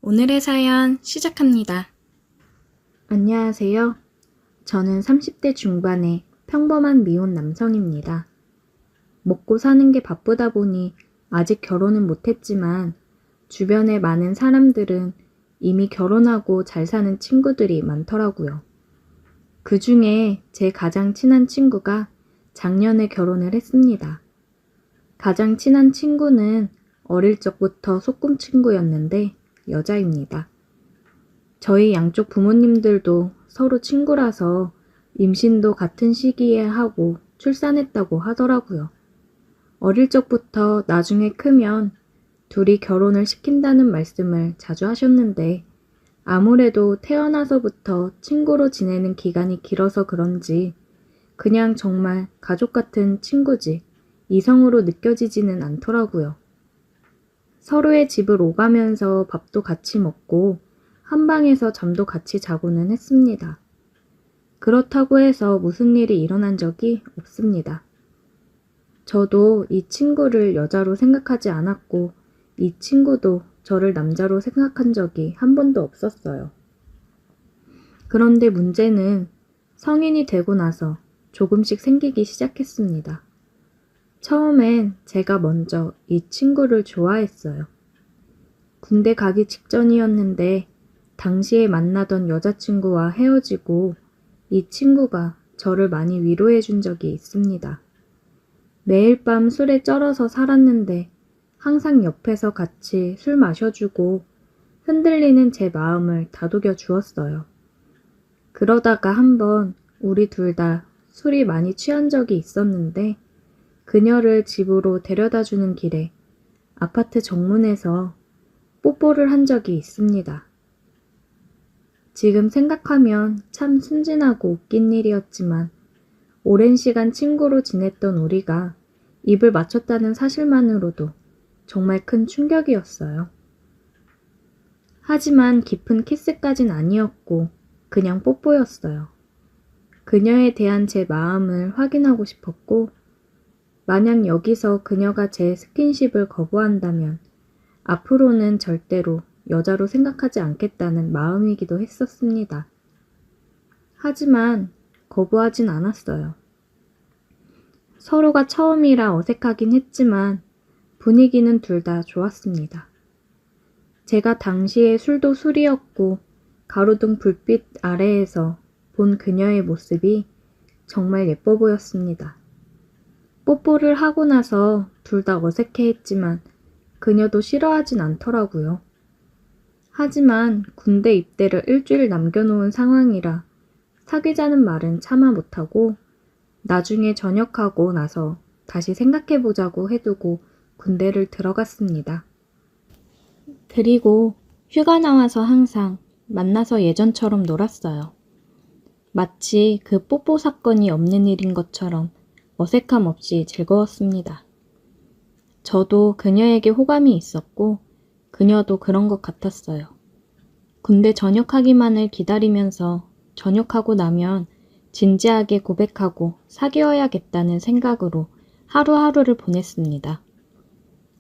오늘의 사연 시작합니다. 안녕하세요. 저는 30대 중반의 평범한 미혼 남성입니다. 먹고 사는 게 바쁘다 보니 아직 결혼은 못했지만 주변에 많은 사람들은 이미 결혼하고 잘 사는 친구들이 많더라고요. 그 중에 제 가장 친한 친구가 작년에 결혼을 했습니다. 가장 친한 친구는 어릴 적부터 소꿉친구였는데 여자입니다. 저희 양쪽 부모님들도 서로 친구라서 임신도 같은 시기에 하고 출산했다고 하더라고요. 어릴 적부터 나중에 크면 둘이 결혼을 시킨다는 말씀을 자주 하셨는데 아무래도 태어나서부터 친구로 지내는 기간이 길어서 그런지 그냥 정말 가족 같은 친구지 이성으로 느껴지지는 않더라고요. 서로의 집을 오가면서 밥도 같이 먹고 한 방에서 잠도 같이 자고는 했습니다. 그렇다고 해서 무슨 일이 일어난 적이 없습니다. 저도 이 친구를 여자로 생각하지 않았고 이 친구도 저를 남자로 생각한 적이 한 번도 없었어요. 그런데 문제는 성인이 되고 나서 조금씩 생기기 시작했습니다. 처음엔 제가 먼저 이 친구를 좋아했어요. 군대 가기 직전이었는데 당시에 만나던 여자친구와 헤어지고 이 친구가 저를 많이 위로해 준 적이 있습니다. 매일 밤 술에 쩔어서 살았는데 항상 옆에서 같이 술 마셔주고 흔들리는 제 마음을 다독여 주었어요. 그러다가 한번 우리 둘 다 술이 많이 취한 적이 있었는데 그녀를 집으로 데려다 주는 길에 아파트 정문에서 뽀뽀를 한 적이 있습니다. 지금 생각하면 참 순진하고 웃긴 일이었지만 오랜 시간 친구로 지냈던 우리가 입을 맞췄다는 사실만으로도 정말 큰 충격이었어요. 하지만 깊은 키스까진 아니었고 그냥 뽀뽀였어요. 그녀에 대한 제 마음을 확인하고 싶었고 만약 여기서 그녀가 제 스킨십을 거부한다면 앞으로는 절대로 여자로 생각하지 않겠다는 마음이기도 했었습니다. 하지만 거부하진 않았어요. 서로가 처음이라 어색하긴 했지만 분위기는 둘 다 좋았습니다. 제가 당시에 술도 술이었고 가로등 불빛 아래에서 본 그녀의 모습이 정말 예뻐 보였습니다. 뽀뽀를 하고 나서 둘 다 어색해했지만 그녀도 싫어하진 않더라고요. 하지만 군대 입대를 일주일 남겨놓은 상황이라 사귀자는 말은 차마 못하고 나중에 전역하고 나서 다시 생각해보자고 해두고 군대를 들어갔습니다. 그리고 휴가 나와서 항상 만나서 예전처럼 놀았어요. 마치 그 뽀뽀 사건이 없는 일인 것처럼 어색함 없이 즐거웠습니다. 저도 그녀에게 호감이 있었고 그녀도 그런 것 같았어요. 군대 전역하기만을 기다리면서 전역하고 나면 진지하게 고백하고 사귀어야겠다는 생각으로 하루하루를 보냈습니다.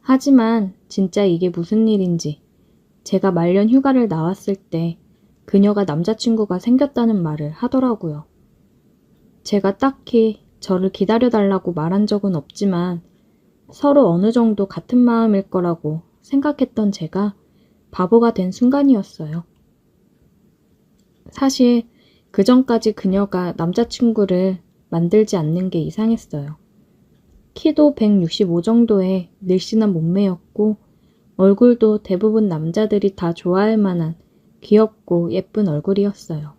하지만 진짜 이게 무슨 일인지 제가 말년 휴가를 나왔을 때 그녀가 남자친구가 생겼다는 말을 하더라고요. 제가 딱히 저를 기다려달라고 말한 적은 없지만 서로 어느 정도 같은 마음일 거라고 생각했던 제가 바보가 된 순간이었어요. 사실 그 전까지 그녀가 남자친구를 만들지 않는 게 이상했어요. 키도 165 정도의 늘씬한 몸매였고 얼굴도 대부분 남자들이 다 좋아할 만한 귀엽고 예쁜 얼굴이었어요.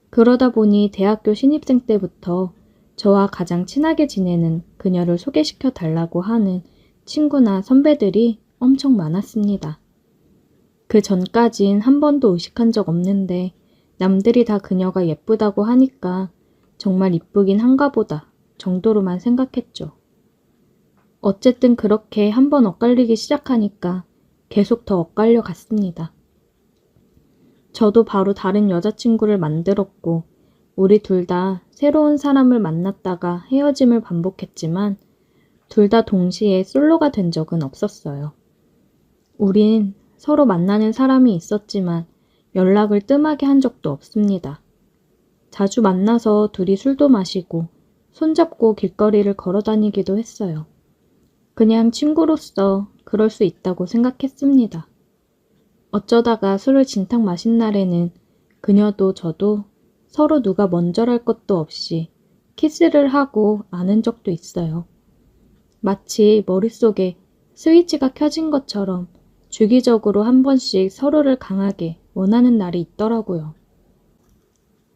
그러다 보니 대학교 신입생 때부터 저와 가장 친하게 지내는 그녀를 소개시켜 달라고 하는 친구나 선배들이 엄청 많았습니다. 그 전까진 한 번도 의식한 적 없는데 남들이 다 그녀가 예쁘다고 하니까 정말 이쁘긴 한가 보다 정도로만 생각했죠. 어쨌든 그렇게 한 번 엇갈리기 시작하니까 계속 더 엇갈려 갔습니다. 저도 바로 다른 여자친구를 만들었고 우리 둘 다 새로운 사람을 만났다가 헤어짐을 반복했지만 둘 다 동시에 솔로가 된 적은 없었어요. 우린 서로 만나는 사람이 있었지만 연락을 뜸하게 한 적도 없습니다. 자주 만나서 둘이 술도 마시고 손잡고 길거리를 걸어 다니기도 했어요. 그냥 친구로서 그럴 수 있다고 생각했습니다. 어쩌다가 술을 진탕 마신 날에는 그녀도 저도 서로 누가 먼저랄 것도 없이 키스를 하고 안은 적도 있어요. 마치 머릿속에 스위치가 켜진 것처럼 주기적으로 한 번씩 서로를 강하게 원하는 날이 있더라고요.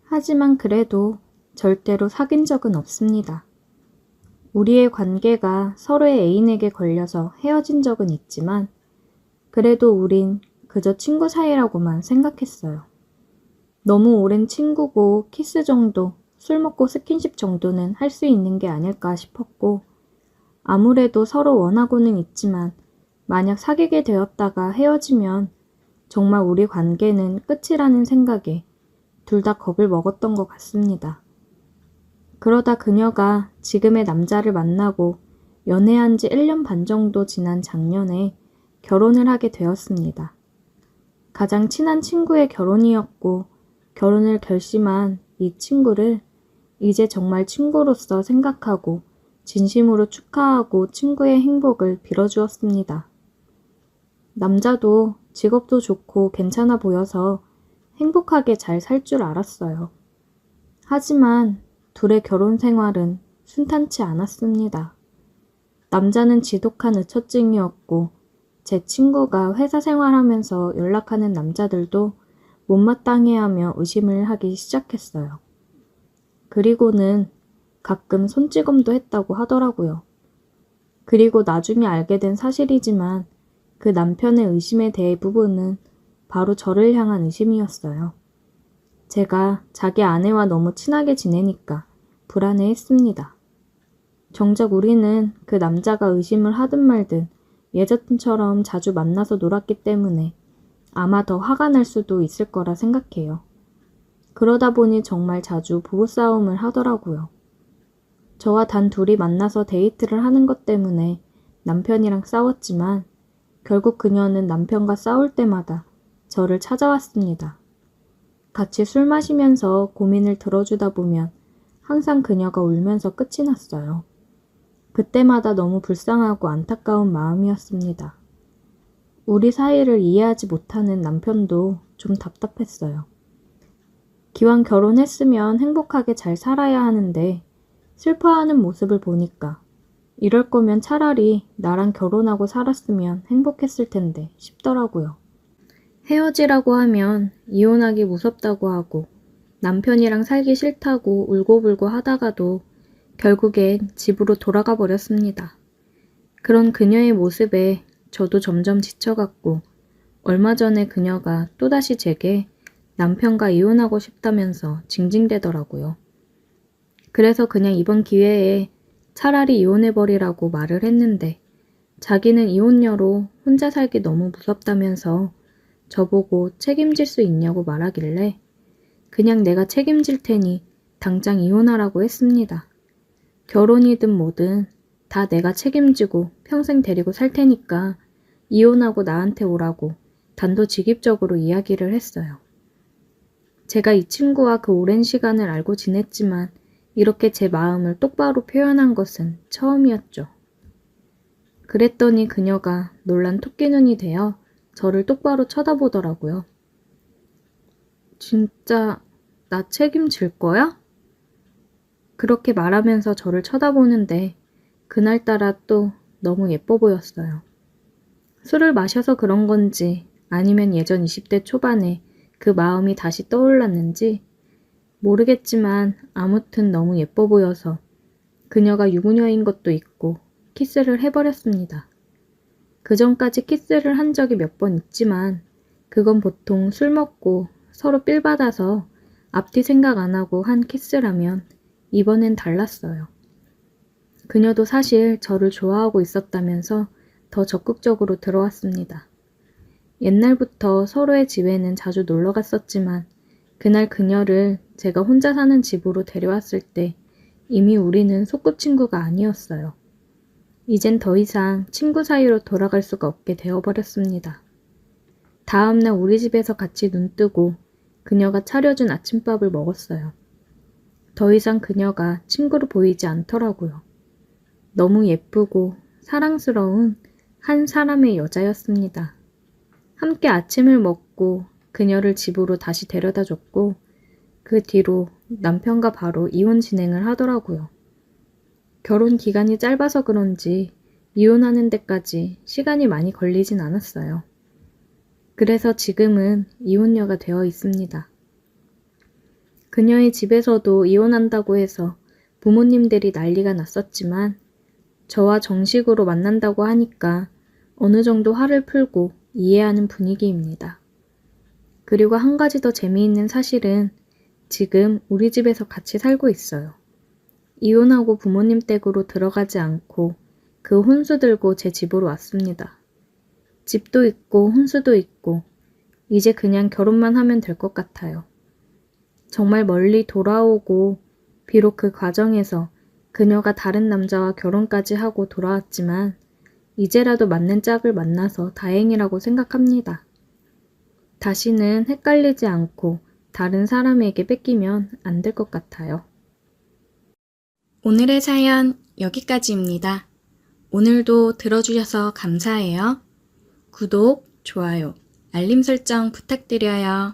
하지만 그래도 절대로 사귄 적은 없습니다. 우리의 관계가 서로의 애인에게 걸려서 헤어진 적은 있지만 그래도 우린 그저 친구 사이라고만 생각했어요. 너무 오랜 친구고 키스 정도, 술 먹고 스킨십 정도는 할 수 있는 게 아닐까 싶었고 아무래도 서로 원하고는 있지만 만약 사귀게 되었다가 헤어지면 정말 우리 관계는 끝이라는 생각에 둘 다 겁을 먹었던 것 같습니다. 그러다 그녀가 지금의 남자를 만나고 연애한 지 1년 반 정도 지난 작년에 결혼을 하게 되었습니다. 가장 친한 친구의 결혼이었고 결혼을 결심한 이 친구를 이제 정말 친구로서 생각하고 진심으로 축하하고 친구의 행복을 빌어주었습니다. 남자도 직업도 좋고 괜찮아 보여서 행복하게 잘 살 줄 알았어요. 하지만 둘의 결혼 생활은 순탄치 않았습니다. 남자는 지독한 의처증이었고 제 친구가 회사 생활하면서 연락하는 남자들도 못마땅해하며 의심을 하기 시작했어요. 그리고는 가끔 손찌검도 했다고 하더라고요. 그리고 나중에 알게 된 사실이지만 그 남편의 의심의 대부분은 바로 저를 향한 의심이었어요. 제가 자기 아내와 너무 친하게 지내니까 불안해했습니다. 정작 우리는 그 남자가 의심을 하든 말든 예전처럼 자주 만나서 놀았기 때문에 아마 더 화가 날 수도 있을 거라 생각해요. 그러다 보니 정말 자주 부부싸움을 하더라고요. 저와 단 둘이 만나서 데이트를 하는 것 때문에 남편이랑 싸웠지만 결국 그녀는 남편과 싸울 때마다 저를 찾아왔습니다. 같이 술 마시면서 고민을 들어주다 보면 항상 그녀가 울면서 끝이 났어요. 그때마다 너무 불쌍하고 안타까운 마음이었습니다. 우리 사이를 이해하지 못하는 남편도 좀 답답했어요. 기왕 결혼했으면 행복하게 잘 살아야 하는데 슬퍼하는 모습을 보니까 이럴 거면 차라리 나랑 결혼하고 살았으면 행복했을 텐데 싶더라고요. 헤어지라고 하면 이혼하기 무섭다고 하고 남편이랑 살기 싫다고 울고불고 하다가도 결국엔 집으로 돌아가 버렸습니다. 그런 그녀의 모습에 저도 점점 지쳐갔고 얼마 전에 그녀가 또다시 제게 남편과 이혼하고 싶다면서 징징대더라고요. 그래서 그냥 이번 기회에 차라리 이혼해버리라고 말을 했는데 자기는 이혼녀로 혼자 살기 너무 무섭다면서 저보고 책임질 수 있냐고 말하길래 그냥 내가 책임질 테니 당장 이혼하라고 했습니다. 결혼이든 뭐든 다 내가 책임지고 평생 데리고 살 테니까 이혼하고 나한테 오라고 단도직입적으로 이야기를 했어요. 제가 이 친구와 그 오랜 시간을 알고 지냈지만 이렇게 제 마음을 똑바로 표현한 것은 처음이었죠. 그랬더니 그녀가 놀란 토끼눈이 되어 저를 똑바로 쳐다보더라고요. 진짜 나 책임질 거야? 그렇게 말하면서 저를 쳐다보는데 그날따라 또 너무 예뻐 보였어요. 술을 마셔서 그런 건지 아니면 예전 20대 초반에 그 마음이 다시 떠올랐는지 모르겠지만 아무튼 너무 예뻐 보여서 그녀가 유부녀인 것도 있고 키스를 해버렸습니다. 그전까지 키스를 한 적이 몇 번 있지만 그건 보통 술 먹고 서로 삘 받아서 앞뒤 생각 안 하고 한 키스라면 이번엔 달랐어요. 그녀도 사실 저를 좋아하고 있었다면서 더 적극적으로 들어왔습니다. 옛날부터 서로의 집에는 자주 놀러 갔었지만 그날 그녀를 제가 혼자 사는 집으로 데려왔을 때 이미 우리는 소꿉친구가 아니었어요. 이젠 더 이상 친구 사이로 돌아갈 수가 없게 되어버렸습니다. 다음날 우리 집에서 같이 눈뜨고 그녀가 차려준 아침밥을 먹었어요. 더 이상 그녀가 친구로 보이지 않더라고요. 너무 예쁘고 사랑스러운 한 사람의 여자였습니다. 함께 아침을 먹고 그녀를 집으로 다시 데려다 줬고 그 뒤로 남편과 바로 이혼 진행을 하더라고요. 결혼 기간이 짧아서 그런지 이혼하는 데까지 시간이 많이 걸리진 않았어요. 그래서 지금은 이혼녀가 되어 있습니다. 그녀의 집에서도 이혼한다고 해서 부모님들이 난리가 났었지만 저와 정식으로 만난다고 하니까 어느 정도 화를 풀고 이해하는 분위기입니다. 그리고 한 가지 더 재미있는 사실은 지금 우리 집에서 같이 살고 있어요. 이혼하고 부모님 댁으로 들어가지 않고 그 혼수 들고 제 집으로 왔습니다. 집도 있고 혼수도 있고 이제 그냥 결혼만 하면 될 것 같아요. 정말 멀리 돌아오고 비록 그 과정에서 그녀가 다른 남자와 결혼까지 하고 돌아왔지만 이제라도 맞는 짝을 만나서 다행이라고 생각합니다. 다시는 헷갈리지 않고 다른 사람에게 뺏기면 안 될 것 같아요. 오늘의 사연 여기까지입니다. 오늘도 들어주셔서 감사해요. 구독, 좋아요, 알림 설정 부탁드려요.